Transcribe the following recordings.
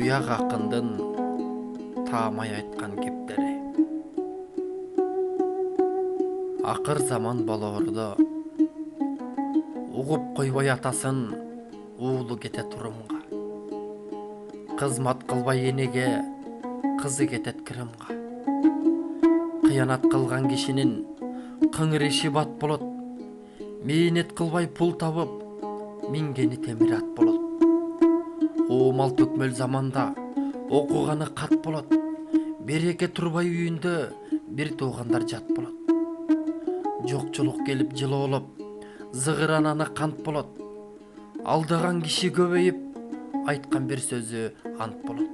Уяк акындын таамай айткан кептери. Акыр заман болоордо угуп койбой атасын уулу кете турумга. Кызмат кылбай энеге кызы кетет кырымга. Кыянат кылган кишинин кыңыр иши бат болот. Мээнет кылбай пул табып, мингени темир ат болот. Оомал төкмөл заманда окуганы кат болот. Береке турбай үйүндө бир туугандар жат болот. Жокчулук келип жылоолоп, зыгырананы кант болот. Алдаган киши көбөйүп, айткан бир сөзү ант болот.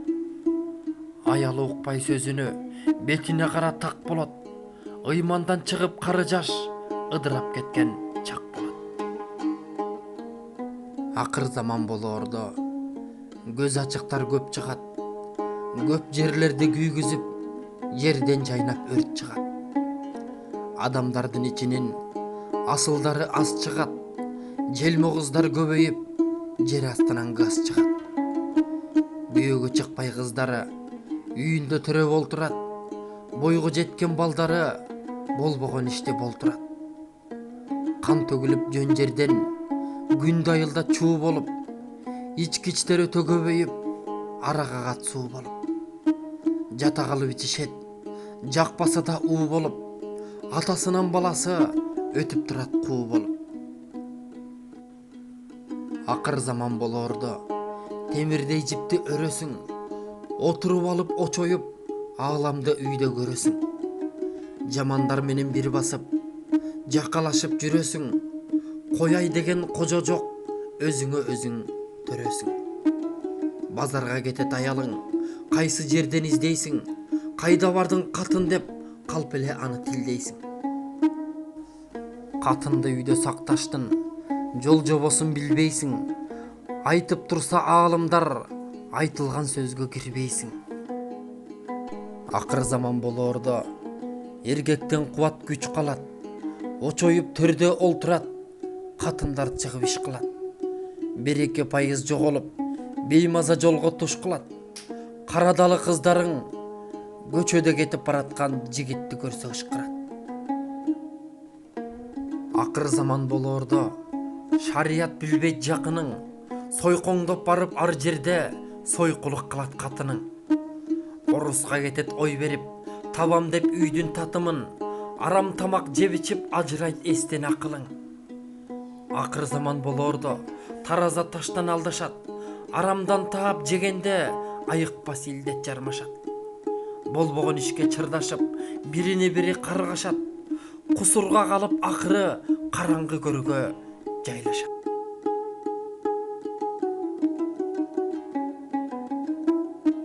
Аялы укпай сөзүнө, бетине кара так болот. Ыймандан чыгып кары жаш ыдырап кеткен чак болот. Акыр заман болоордо көз ачыктар көп чыгат. Көп жерлерди күйгүзүп, жерден жайнап өрт чыгат. Адамдардын ичинен асылдары аз чыгат. Желмо кыздар көбөйүп, жер астынан газ чыгат. Күйөөгө чыкпай кыздары үйүндө төрөп олтурат. Бойго жеткен балдары болбогон иште болтурат. Кан төгүлүп жөн жерден күндө айылда чуу болуп, ичкичтер өтө көбөйүп, арага кат суу болуп. Жата калып ичишет, жакпаса да уу болуп, атасынан баласы өтүп турат куу болуп. Акыр заман болоордо темирдей жипти өрөсүң, отуруп алып очоюп, ааламды үйдө көрөсүң. Жамандар менен бир басып, жакалашып жүрөсүң. Кояй деген кожо жок, өзүңө өзүң төрөсүң. Базарга кетет аялың, кайсы жерден издейсиң? Кайда бардың катын деп, калп эле аны тилдейсиң. Катынды үйдө сакташтын, жол жобосун билбейсиң. Айтып турса аалымдар, айтылган сөзгө кирбейсиң. Акыр заман болоордо эркектен кубат күч калат. Очоюп төрдө олтурат, катындар чыгып иш кылат. Береке пайыз жоголуп, беймаза жолго туш кылат. Карадалы кыздарың көчөдө кетип бараткан жигитти көрсө ышкырат. Акыр заман болоордо шарият билбейт жакының, сойкоңдоп барып ар жерде сойкулук кылат катының. Оруска кетет ой берип, табам деп үйдүн татымын, арам тамак жеп ичип ажырайт эстен акылың. Акыр заман болоордо тараза таштан алдашат. Арамдан таап жегенде айыкпас илдет жармашат. Болбогон ишке чырдашып, бирине бири каргашат. Кусурга калып акыры караңгы көргө жайлашат.